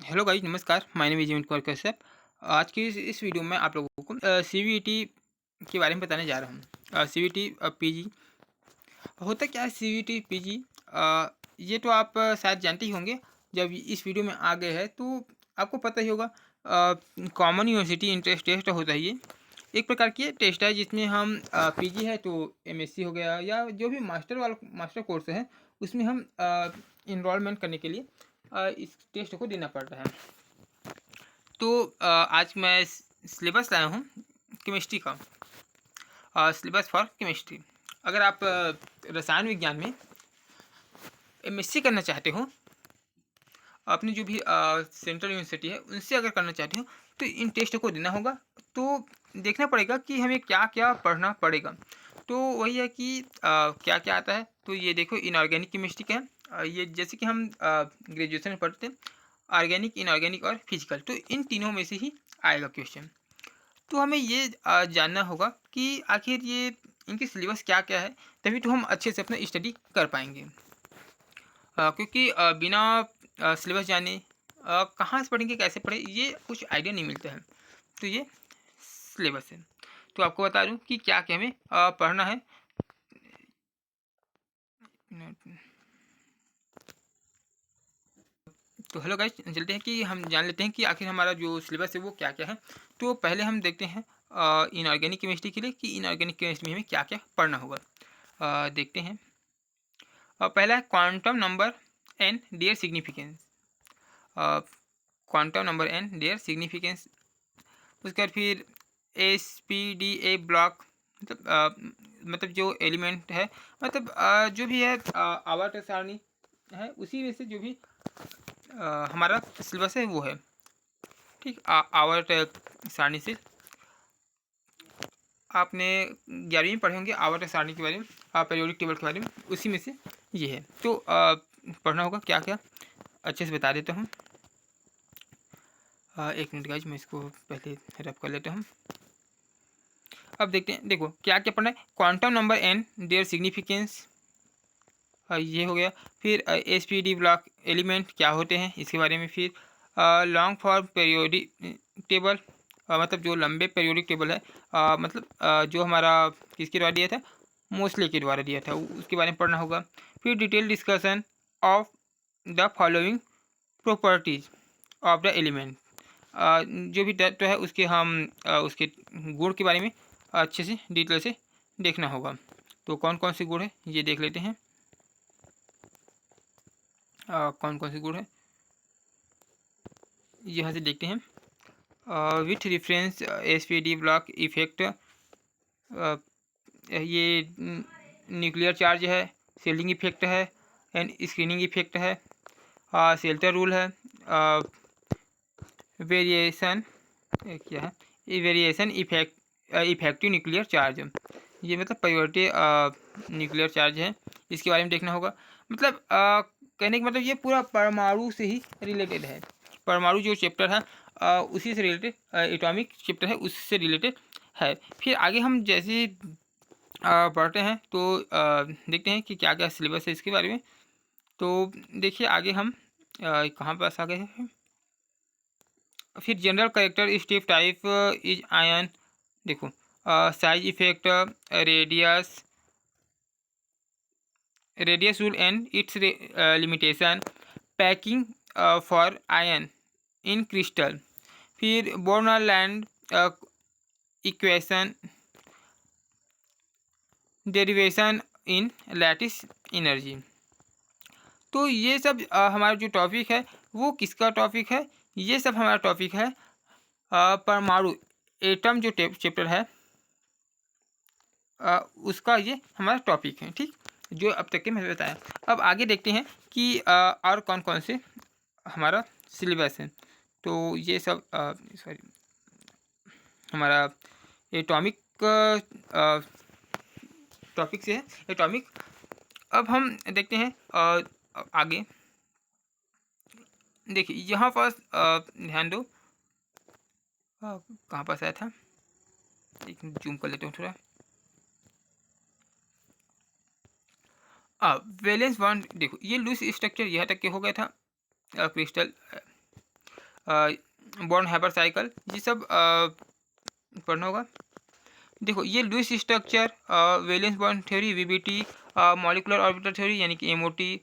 Hello guys, नमस्कार। My name is जीवन कुमार कश्यप। आज की इस वीडियो में आप लोगों को सीवीटी के बारे में बताने जा रहा हूँ। सीवीटी पीजी होता क्या है? सीवीटी पीजी ये तो आप शायद जानते ही होंगे। जब इस वीडियो में आ गए हैं तो आपको पता ही होगा। कॉमन यूनिवर्सिटी इंट्रेंस टेस्ट होता है ये। एक प्रकार की टेस्ट है जिसमें हम पीजी है तो एमएससी हो गया या जो भी मास्टर कोर्स है उसमें हम इनरोलमेंट करने के लिए इस टेस्ट को देना पड़ता है। तो आज मैं सिलेबस लाया हूँ केमिस्ट्री का। Syllabus for chemistry. अगर आप रसायन विज्ञान में एमएससी करना चाहते हो, अपनी जो भी सेंट्रल यूनिवर्सिटी है उनसे अगर करना चाहते हो तो इन टेस्ट को देना होगा। तो देखना पड़ेगा कि हमें क्या क्या पढ़ना पड़ेगा। तो वही है कि क्या क्या आता है। तो ये देखो, इनऑर्गेनिक केमिस्ट्री का है। ये जैसे कि हम ग्रेजुएशन में पढ़ते हैं, ऑर्गेनिक, इनऑर्गेनिक और फिजिकल, तो इन तीनों में से ही आएगा क्वेश्चन। तो हमें ये जानना होगा कि आखिर ये इनकी सिलेबस क्या क्या है, तभी तो हम अच्छे से अपना स्टडी कर पाएंगे। क्योंकि बिना सिलेबस जाने कहाँ से पढ़ेंगे, कैसे पढ़ें, ये कुछ आइडिया नहीं मिलता है। तो ये सिलेबस है। तो आपको बता दूं कि क्या क्या हमें पढ़ना है। तो हेलो गाइस, चलते हैं कि हम जान लेते हैं कि आखिर हमारा जो सिलेबस है वो क्या क्या है। तो पहले हम देखते हैं इनऑर्गेनिक केमिस्ट्री के लिए कि इनऑर्गेनिक केमिस्ट्री में हमें क्या क्या पढ़ना होगा। देखते हैं। पहला है quantum number and their significance. Quantum number and their significance. उसके बाद फिर एसपीडीए ब्लॉक, मतलब जो एलिमेंट है, मतलब जो भी है आवर्त सारणी है, उसी में से जो भी हमारा सिलेबस है वो है। ठीक, आवर्त सारणी से आपने 11वीं में पढ़े होंगे आवर्त सारणी के बारे में, पीरियोडिक टेबल के बारे में, उसी में से ये है। तो पढ़ना होगा क्या क्या, अच्छे से बता देता हूँ। एक मिनट गाइज, मैं इसको पहले रब कर लेता हूँ। अब देखते हैं, देखो क्या क्या पढ़ना है। Quantum number and their significance, ये हो गया। फिर एसपीडी ब्लॉक एलिमेंट क्या होते हैं इसके बारे में। फिर लॉन्ग फॉर्म पीरियोडिक टेबल, मतलब जो लंबे पीरियोडिक टेबल है, मतलब जो हमारा किसके द्वारा दिया था, मोस्ले के द्वारा दिया था, उसके बारे में पढ़ना होगा। फिर detail discussion of the following properties of the element, जो भी तत्व है उसके हम उसके गुण के बारे में अच्छे से डिटेल से देखना होगा। तो कौन कौन से गुण है ये देख लेते हैं। कौन कौन से गुण है यहाँ से देखते हैं। With reference SPD block effect, ये न्यूक्लियर चार्ज है, सेलिंग इफेक्ट है, एंड स्क्रीनिंग इफेक्ट है, सेल्टर रूल है, वेरिएशन क्या है, ये वेरिएशन इफेक्टिव न्यूक्लियर चार्ज, ये मतलब परिवर्ती न्यूक्लियर चार्ज है, इसके बारे में देखना होगा। मतलब कहने का मतलब ये पूरा परमाणु से ही रिलेटेड है। परमाणु जो चैप्टर है उसी से रिलेटेड, एटॉमिक चैप्टर है उससे रिलेटेड है। फिर आगे हम जैसे पढ़ते हैं तो देखते हैं कि क्या क्या सिलेबस है इसके बारे में। तो देखिए आगे हम कहाँ पास आ गए हैं। फिर general character step type is ion, देखो size effect, radius radius rule and its limitation, packing for ion in crystal, फिर Born Lande equation, derivation in lattice energy. तो ये सब हमारा जो टॉपिक है वो किसका टॉपिक है, ये सब हमारा टॉपिक है परमाणु, एटम जो चैप्टर है उसका ये हमारा टॉपिक है। ठीक, जो अब तक के मैंने बताया। अब आगे देखते हैं कि और कौन कौन से हमारा सिलेबस है। तो ये सब सॉरी, हमारा एटॉमिक टॉपिक से है, एटॉमिक। अब हम देखते हैं आगे। देखिए यहाँ पास ध्यान दो, कहाँ पास आया था, एक जूम कर लेते हूँ थोड़ा। वैलेंस बॉन्ड देखो, ये लूज स्ट्रक्चर यहाँ तक के हो गया था क्रिस्टल। बॉर्न हाइपर साइकिल, ये सब पढ़ना होगा। देखो ये Lewis structure, valence bond theory VBT, molecular orbital theory यानी कि MOT,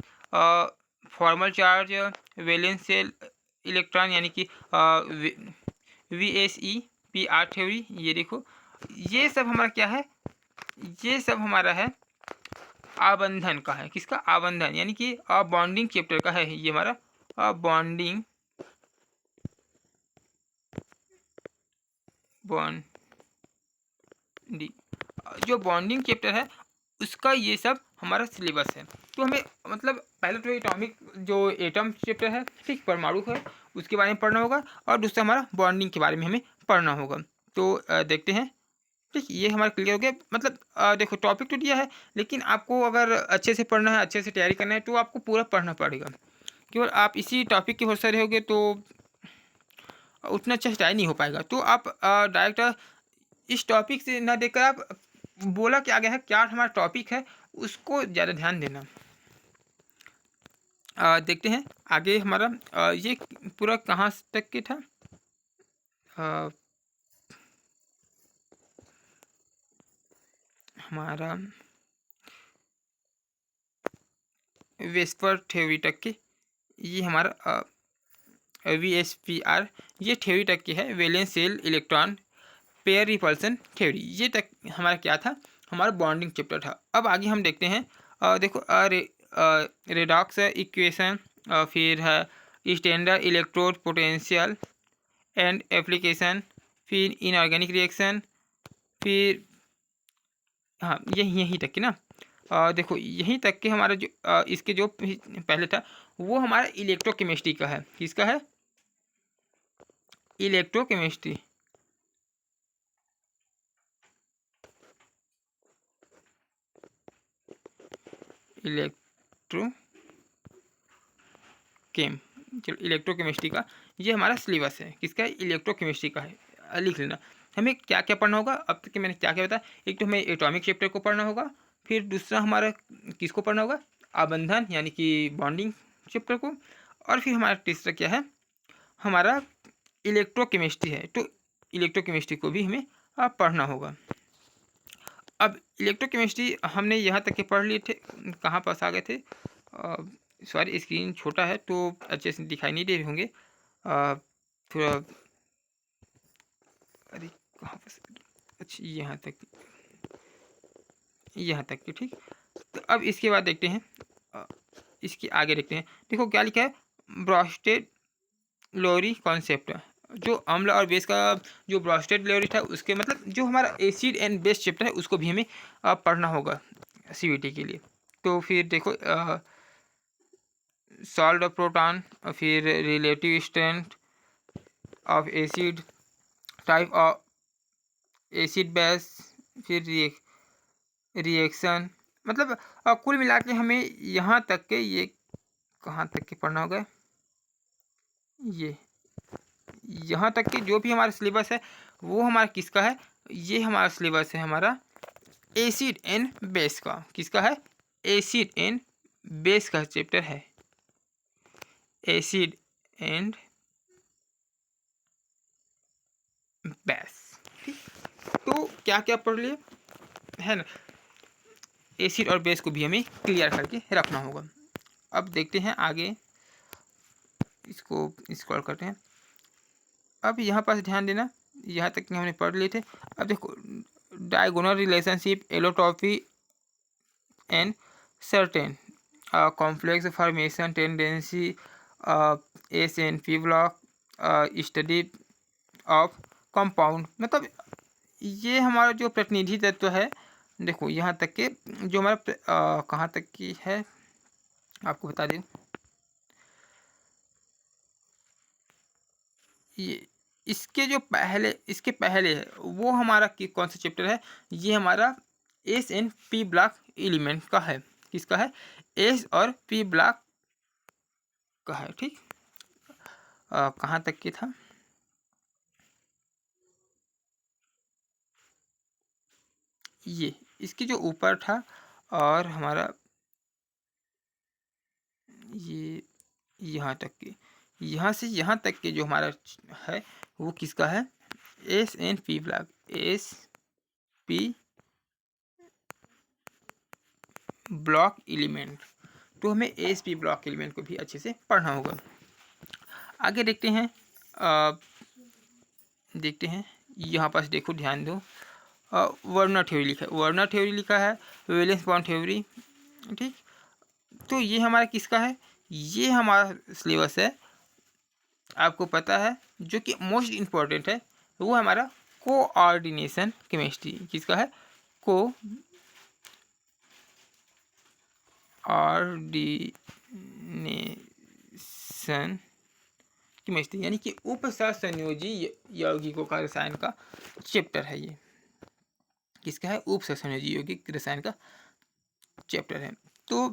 formal charge, valence shell electron यानी कि वीएसई पीआर थ्योरी। ये देखो ये सब हमारा क्या है, ये सब हमारा है आबंधन का है। किसका? आबंधन यानी कि बॉन्डिंग चैप्टर का है। ये हमारा बॉन्डिंग जो बॉन्डिंग चैप्टर है उसका ये सब हमारा सिलेबस है। तो हमें मतलब पहले तो एटॉमिक जो एटम चैप्टर है, ठीक, परमाणु है, उसके बारे में पढ़ना होगा, और दूसरा हमारा बॉन्डिंग के बारे में हमें पढ़ना होगा। तो देखते हैं, ठीक, ये हमारा क्लियर हो गया। मतलब देखो टॉपिक तो दिया है, लेकिन आपको अगर अच्छे से पढ़ना है, अच्छे से तैयारी करना है, तो आपको पूरा पढ़ना पड़ेगा। केवल आप इसी टॉपिक के भरोसे रहोगे तो उतना अच्छा स्टाइल नहीं हो पाएगा। तो आप डायरेक्ट इस टॉपिक से ना देखकर आप बोला क्या गया है, क्या हमारा टॉपिक है, उसको ज़्यादा ध्यान देना। देखते हैं आगे हमारा ये पूरा कहाँ तक के था। हमारा वेस्पर थ्योरी तक के, ये हमारा VSPR, ये थ्योरी तक की है। Valence shell electron pair repulsion theory, ये तक हमारा क्या था, हमारा बॉन्डिंग चैप्टर था। अब आगे हम देखते हैं देखो रेडॉक्स इक्वेशन, फिर है standard electrode potential and application, फिर इनऑर्गेनिक रिएक्शन, फिर हाँ यहीं तक की ना। देखो यहीं तक के हमारा जो इसके जो पहले था वो हमारा इलेक्ट्रोकेमिस्ट्री का है। किसका है? इलेक्ट्रोकेमिस्ट्री। इलेक्ट्रो केम चलो इलेक्ट्रोकेमिस्ट्री का ये हमारा सिलेबस है। किसका है? इलेक्ट्रोकेमिस्ट्री का है। लिख लेना। हमें क्या क्या पढ़ना होगा, अब तक के मैंने क्या क्या बताया। एक तो हमें एटॉमिक चैप्टर को पढ़ना होगा, फिर दूसरा हमारा किसको पढ़ना होगा, आबंधन यानी कि बॉन्डिंग चैप्टर को, और फिर हमारा तीसरा क्या है, हमारा इलेक्ट्रोकेमिस्ट्री है। तो इलेक्ट्रोकेमिस्ट्री को भी हमें पढ़ना होगा। अब इलेक्ट्रोकेमिस्ट्री हमने यहाँ तक के पढ़ लिए थे। कहाँ पास आ गए थे, सॉरी स्क्रीन छोटा है तो अच्छे से दिखाई नहीं दे रहे होंगे। थोड़ा अरे कहाँ पास, अच्छा यहाँ तक के, ठीक। तो अब इसके बाद देखते हैं, इसके आगे देखते हैं। देखो क्या लिखा है, ब्रॉस्टेड लोरी कॉन्सेप्ट। जो अम्ल और बेस का जो ब्रॉस्टेड लोरी था उसके मतलब जो हमारा एसिड एंड बेस चैप्टर है उसको भी हमें पढ़ना होगा सीवीटी के लिए। तो फिर देखो सॉल्ट ऑफ प्रोटॉन, फिर relative strength of acid, type of acid base, फिर रिएक्शन, मतलब कुल मिला के हमें यहाँ तक के, ये कहाँ तक के पढ़ना होगा, ये यहाँ तक के जो भी हमारा सिलेबस है वो हमारा किसका है, ये हमारा सिलेबस है हमारा एसिड एंड बेस का। किसका है? एसिड एंड बेस का चैप्टर है, एसिड एंड बेस। ठीक, तो क्या क्या पढ़ लिए है ना, एसिड और बेस को भी हमें क्लियर करके रखना होगा। अब देखते हैं आगे, इसको स्क्रॉल करते हैं। अब यहाँ पास ध्यान देना, यहाँ तक कि हमने पढ़ लिए थे। अब देखो diagonal relationship, allotropy and certain complex formation tendency, SNP block, study of compound, मतलब ये हमारा जो प्रतिनिधि तत्व है। देखो यहाँ तक के जो हमारा कहाँ तक की है आपको बता दूँ, ये इसके पहले है वो हमारा कौन सा चैप्टर है, ये हमारा SNP ब्लॉक एलिमेंट का है। किसका है? एस और पी ब्लॉक का है, ठीक। कहाँ तक की था, ये इसके जो ऊपर था, और हमारा ये यहाँ तक की, यहाँ से यहाँ तक के जो हमारा है वो किसका है, SNP block, SP block element. तो हमें SP ब्लॉक एलिमेंट को भी अच्छे से पढ़ना होगा। आगे देखते हैं, यहाँ पास देखो, ध्यान दो, वर्नर थ्योरी लिखा है, वैलेंस बॉन्ड थ्योरी। ठीक, तो ये हमारा किसका है, ये हमारा सिलेबस है, आपको पता है, जो कि मोस्ट इम्पॉर्टेंट है, वो हमारा कोऑर्डिनेशन केमिस्ट्री। किसका है, कोऑर्डिनेशन केमिस्ट्री, यानी कि उपसंयोजी यौगिकों का रसायन का चैप्टर है। ये किसका है, उपसंयोजी यौगिक रसायन का चैप्टर है। तो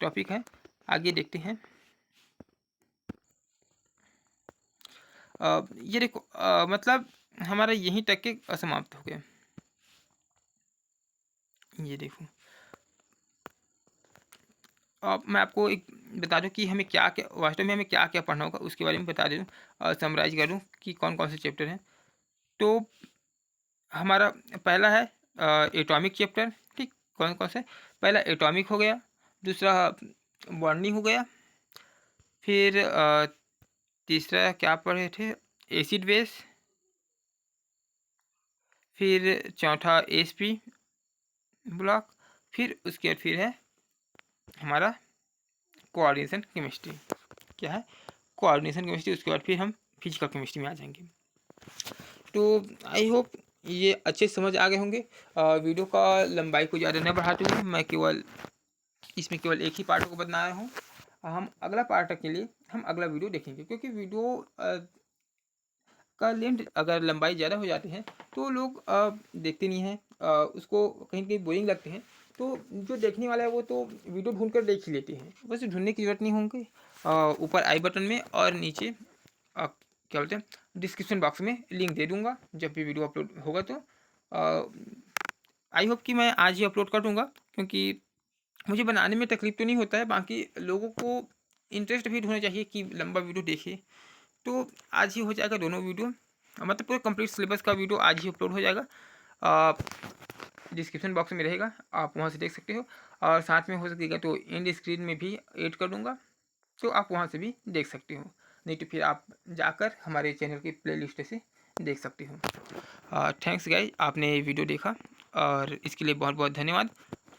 टॉपिक है, आगे देखते हैं। ये देखो, मतलब हमारा यहीं तक के असमाप्त हो गया। ये देखो, अब मैं आपको एक बता दूं कि हमें क्या क्या, वास्तव में हमें क्या क्या पढ़ना होगा, उसके बारे में बता दूं और समराइज कर दूं कि कौन कौन से चैप्टर हैं। तो हमारा पहला है एटॉमिक चैप्टर। ठीक, कौन कौन से, पहला एटॉमिक हो गया, दूसरा बॉन्डिंग हो गया, फिर तीसरा क्या पढ़े थे, एसिड बेस, फिर चौथा SP ब्लॉक, फिर उसके बाद फिर है हमारा कोऑर्डिनेशन केमिस्ट्री। क्या है, कोऑर्डिनेशन केमिस्ट्री। उसके बाद फिर हम फिजिकल केमिस्ट्री में आ जाएंगे। तो आई होप ये अच्छे समझ आ गए होंगे। वीडियो का लंबाई को ज़्यादा न बढ़ाते हुए मैं इसमें केवल एक ही पार्ट को बना रहा हूँ। हम अगला पार्ट के लिए हम अगला वीडियो देखेंगे, क्योंकि वीडियो का लेंथ अगर लंबाई ज़्यादा हो जाती है तो लोग देखते नहीं हैं, उसको कहीं कहीं बोरिंग लगते हैं। तो जो देखने वाला है वो तो वीडियो ढूंढ कर देख ही लेते हैं, वैसे ढूंढने की जरूरत नहीं होगी। ऊपर आई बटन में और नीचे क्या बोलते हैं, डिस्क्रिप्शन बॉक्स में लिंक दे दूंगा जब भी वीडियो अपलोड होगा। तो आई होप कि मैं आज ही अपलोड कर दूंगा, क्योंकि मुझे बनाने में तकलीफ तो नहीं होता है, बाकी लोगों को इंटरेस्ट भी होना चाहिए कि लंबा वीडियो देखे। तो आज ही हो जाएगा दोनों वीडियो, मतलब पूरा कंप्लीट सिलेबस का वीडियो आज ही अपलोड हो जाएगा। डिस्क्रिप्शन बॉक्स में रहेगा, आप वहाँ से देख सकते हो, और साथ में हो सकेगा तो एंड स्क्रीन में भी ऐड कर दूँगा, तो आप वहाँ से भी देख सकते हो, नहीं तो फिर आप जाकर हमारे चैनल की प्लेलिस्ट से देख सकते हो। थैंक्स गाइस, आपने वीडियो देखा और इसके लिए बहुत बहुत धन्यवाद,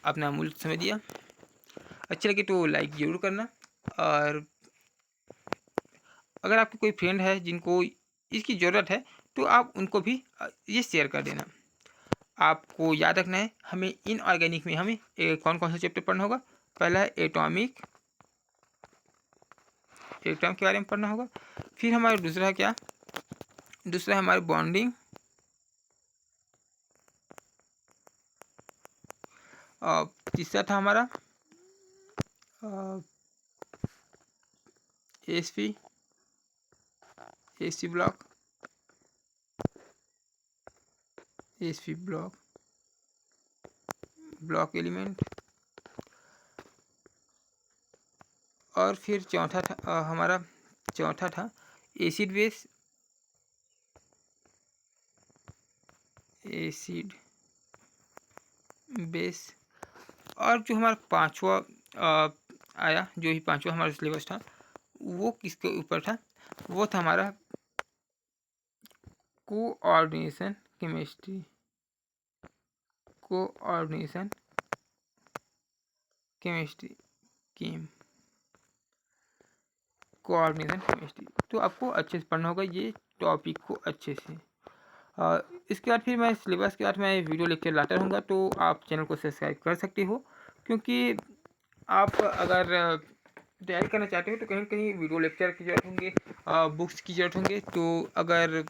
अपना अमूल्य समय दिया। अच्छा लगे तो लाइक ज़रूर करना, और अगर आपके कोई फ्रेंड है जिनको इसकी ज़रूरत है तो आप उनको भी ये शेयर कर देना। आपको याद रखना है, हमें इनऑर्गेनिक में हमें कौन कौन सा चैप्टर पढ़ना होगा। पहला है एटॉमिक के बारे में पढ़ना होगा, फिर हमारा दूसरा क्या, दूसरा है हमारी बॉन्डिंग, और तीसरा था हमारा SP block, SP block element, और फिर चौथा था हमारा एसिड बेस, और जो हमारा पांचवा आया, जो ही पांचवा हमारा सिलेबस था वो किसके ऊपर था, वो था हमारा कोऑर्डिनेशन केमिस्ट्री, कोऑर्डिनेशन केमिस्ट्री तो आपको अच्छे से पढ़ना होगा ये टॉपिक को अच्छे से। इसके बाद फिर मैं सिलेबस के बाद मैं वीडियो लेक्चर लाता रहूँगा, तो आप चैनल को सब्सक्राइब कर सकते हो, क्योंकि आप अगर तैयारी करना चाहते हो तो कहीं कहीं वीडियो लेक्चर की ज़रूरत होंगे, बुक्स की ज़रूरत होंगे। तो अगर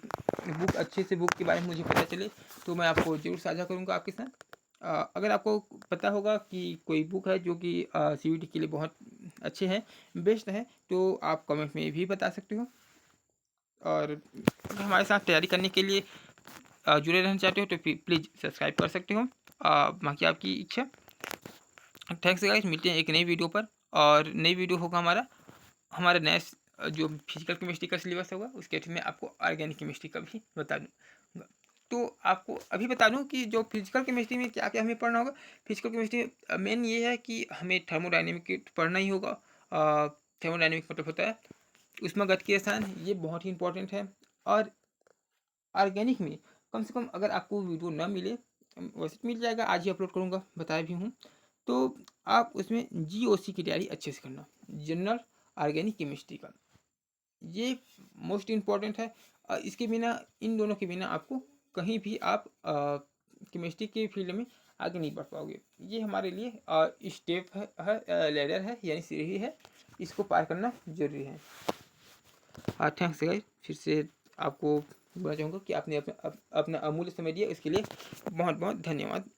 बुक अच्छे से बुक के बारे में मुझे पता चले तो मैं आपको ज़रूर साझा करूँगा आपके साथ। अगर आपको पता होगा कि कोई बुक है जो कि CVT के लिए बहुत अच्छे हैं, बेस्ट है, तो आप कमेंट में भी बता सकते हो। और हमारे साथ तैयारी करने के लिए जुड़े रहना चाहते हो तो प्लीज़ सब्सक्राइब कर सकते हो, बाकी आपकी इच्छा। थैंक्स गाइस, मिलते हैं एक नई वीडियो पर, और नई वीडियो होगा हमारा नेक्स्ट जो फिजिकल केमिस्ट्री का सिलेबस होगा उसके बाद मैं आपको ऑर्गेनिक केमिस्ट्री का भी बता दूँगा। तो आपको अभी बता दूँ कि जो फिजिकल केमिस्ट्री में क्या क्या हमें पढ़ना होगा। फिजिकल केमिस्ट्री मेन ये है कि हमें थर्मोडायनेमिक पढ़ना ही होगा। थर्मोडायनेमिक मतलब होता है ऊष्मागतिकी रसायन, ये बहुत ही इंपॉर्टेंट है। और ऑर्गेनिक में कम से कम अगर आपको वीडियो ना मिले, वैसे तो मिल जाएगा, आज ही अपलोड करूँगा, बताया भी हूँ। तो आप उसमें GOC की तैयारी अच्छे से करना, जनरल ऑर्गेनिक केमिस्ट्री का, ये मोस्ट इम्पॉर्टेंट है। इसके बिना, इन दोनों के बिना आपको कहीं भी आप केमिस्ट्री के फील्ड में आगे नहीं बढ़ पाओगे। ये हमारे लिए स्टेप है, लेडर है, यानी सीढ़ी है, इसको पार करना जरूरी है। थैंक्स गाइस, फिर से आपको बोलना चाहूँगा कि आपने अपना अमूल्य समय दिया, इसके लिए बहुत बहुत धन्यवाद।